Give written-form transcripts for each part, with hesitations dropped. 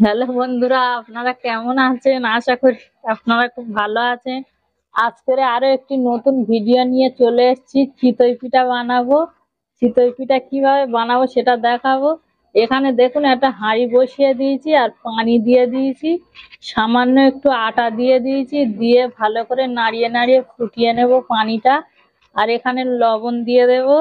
Hello বন্ধুরা, আপনারা কেমন আছেন? আশা করি আপনারা খুব ভালো আছেন। আজকে আরো একটি নতুন ভিডিও নিয়ে চলে এসেছি। চিতই পিঠা বানাবো। চিতই পিঠা কিভাবে বানাবো সেটা দেখাবো। এখানে দেখুন একটা হাঁড়ি বসিয়ে দিয়েছি আর পানি দিয়ে দিয়েছি, সামান্য একটু আটা দিয়ে দিয়েছি, দিয়ে ভালো করে নাড়িয়ে নাড়িয়ে ফুটিয়ে নেব পানিটা। আর এখানে লবণ দিয়ে দেবো।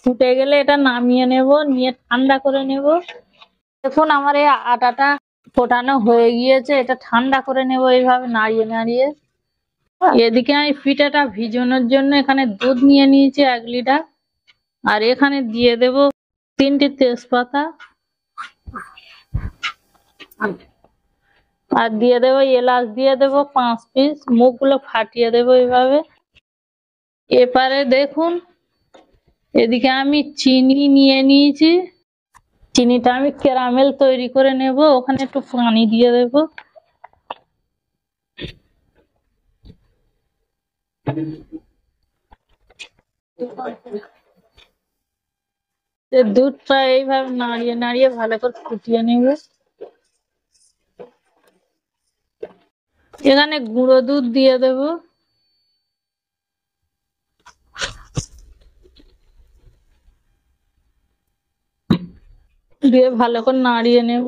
ফুটে গেলে এটা নামিয়ে নেব, নিয়ে ঠান্ডা করে নেব। দেখুন আমার এই আটাটা ফোটানো হয়ে গিয়েছে, এটা ঠান্ডা করে নেব এইভাবে নাড়িয়ে নাড়িয়ে। এদিকে আমি পিঠাটা ভিজানোর জন্য এখানে দুধ নিয়ে নিয়েছি 1 লিটার। আর এখানে দিয়ে দেব 3টে তেজপাতা, আর দিয়ে দেব এলাচ, দিয়ে দেব 5 পিস। মুখগুলো ফাটিয়ে দেব এইভাবে। এবারে দেখুন এদিকে আমি চিনি নিয়ে নিয়েছি। চিনিটা আমি ক্যারামেল তৈরি করে নেব। ওখানে একটু পানি দিয়ে দেব। দুধটা এইভাবে নাড়িয়ে নাড়িয়ে ভালো করে ফুটিয়ে নেব। এখানে গুঁড়ো দুধ দিয়ে দেব। দিয়ে ভালো করে নাড়িয়ে নেব।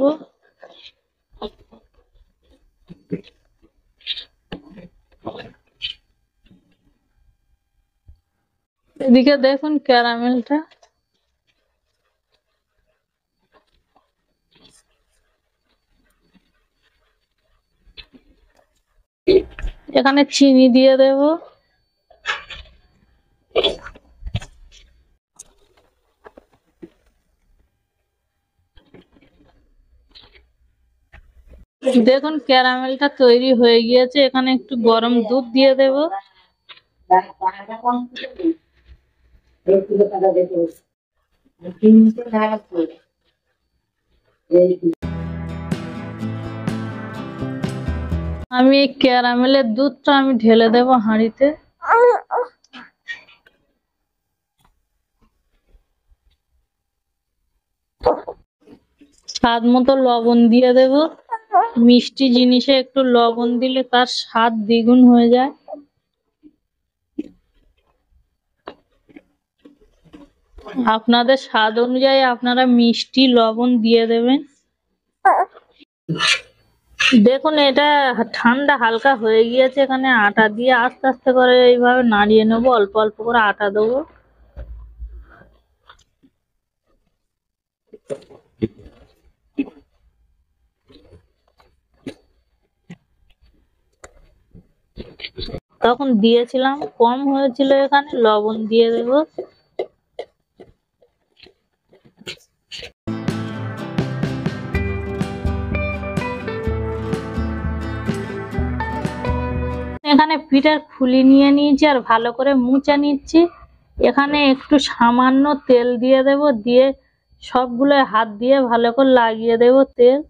এদিকে দেখুন ক্যারামেলটা। এখানে চিনি দিয়ে দেব। দেখুন ক্যারামেলটা তৈরি হয়ে গিয়েছে। এখানে একটু গরম দুধ দিয়ে দেব। আমি এই ক্যারামেলের দুধটা আমি ঢেলে দেব হাঁড়িতে। স্বাদ মতো লবণ দিয়ে দেব। মিষ্টি জিনিসে একটু লবণ দিলে তার স্বাদ দ্বিগুণ হয়ে যায়। আপনাদের স্বাদ অনুযায়ী আপনারা মিষ্টি লবণ দিয়ে দেবেন। দেখুন এটা ঠান্ডা হালকা হয়ে গিয়েছে। এখানে আটা দিয়ে আস্তে আস্তে করে এইভাবে নাড়িয়ে নেবো। অল্প অল্প করে আটা দেবো। তখন দিয়েছিলাম, কম হয়েছিল, এখানে লবণ দিয়ে দেব। এখানে পিঠার খুলি নিয়ে নিয়েছি আর ভালো করে মুছে নিচ্ছি। এখানে একটু সামান্য তেল দিয়ে দেব, দিয়ে সবগুলো হাত দিয়ে ভালো করে লাগিয়ে দেব তেল।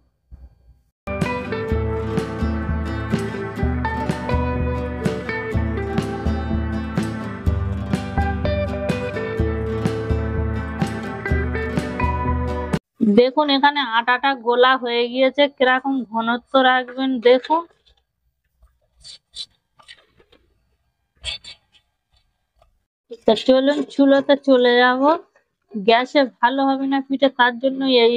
দেখুন এখানে আটাটা গোলা হয়ে গিয়েছে। কিরকম ঘনত্ব রাখবেন দেখুন। চলুন চুলোতে চলে যাব। গ্যাসে ভালো হবে না পিঠে, তার জন্য এই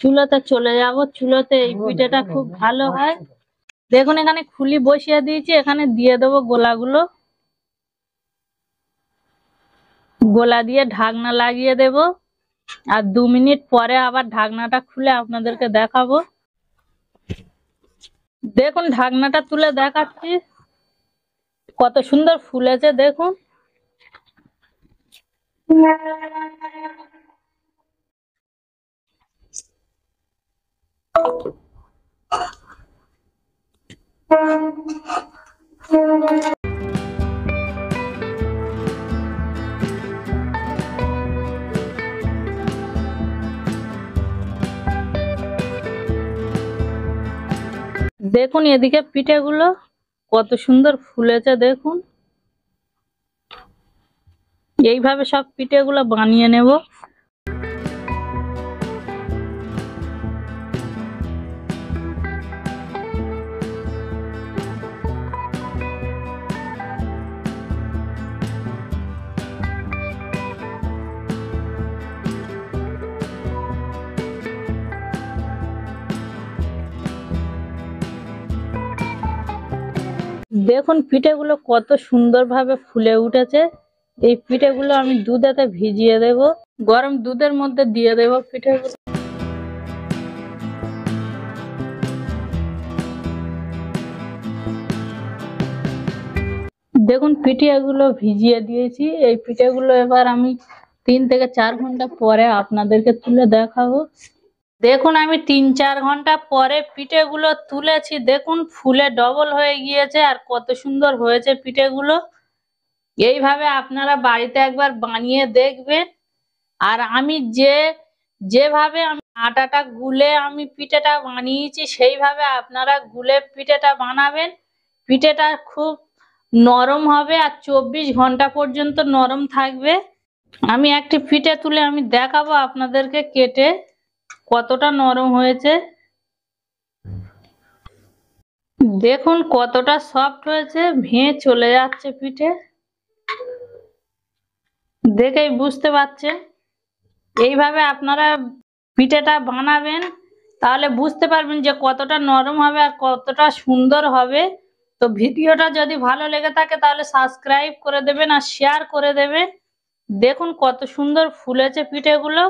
চুলোতে চলে যাব। চুলোতে এই পিঠেটা খুব ভালো হয়। দেখুন এখানে খুলি বসিয়ে দিয়েছি। এখানে দিয়ে দেবো গোলাগুলো। গোলা দিয়ে ঢাকনা লাগিয়ে দেব। আর 2 মিনিট পরে আবার ঢাকনাটা খুলে আপনাদেরকে দেখাবো। দেখুন ঢাকনাটা তুলে দেখাচ্ছি, কত সুন্দর ফুলেছে দেখুন। দেখুন এদিকে পিঠেগুলো কত সুন্দর ফুলেছে দেখুন। এইভাবে সব পিঠেগুলো বানিয়ে নেব। দেখুন পিঠেগুলো কত সুন্দরভাবে ফুলে উঠেছে। এই পিঠেগুলো আমি দুধেতে ভিজিয়ে দেব, গরম দুধের মধ্যে দিয়ে দেব পিঠেগুলো। দেখুন পিঠেগুলো ভিজিয়ে দিয়েছি। এই পিঠেগুলো এবার আমি 3 থেকে 4 ঘন্টা পরে আপনাদেরকে তুলে দেখাবো। দেখুন আমি 3-4 ঘন্টা পরে পিঠেগুলো তুলেছি। দেখুন ফুলে ডবল হয়ে গিয়েছে আর কত সুন্দর হয়েছে পিঠেগুলো। এইভাবে আপনারা বাড়িতে একবার বানিয়ে দেখবেন। আর আমি যেভাবে আমি আটাটা গুলে আমি পিঠেটা বানিয়েছি সেইভাবে আপনারা গুলে পিঠেটা বানাবেন। পিঠেটা খুব নরম হবে আর 24 ঘন্টা পর্যন্ত নরম থাকবে। আমি একটি পিঠে তুলে আমি দেখাবো আপনাদেরকে কেটে কতটা নরম হয়েছে। দেখুন কতটা সফট হয়েছে, ভেঙে চলে যাচ্ছে পিঠে, দেখেই বুঝতে পারছেন। এইভাবে আপনারা পিঠেটা বানাবেন, তাহলে বুঝতে পারবেন যে কতটা নরম হবে আর কতটা সুন্দর হবে। তো ভিডিওটা যদি ভালো লেগে থাকে তাহলে সাবস্ক্রাইব করে দেবেন আর শেয়ার করে দেবেন। দেখুন কত সুন্দর ফুলেছে পিঠেগুলো।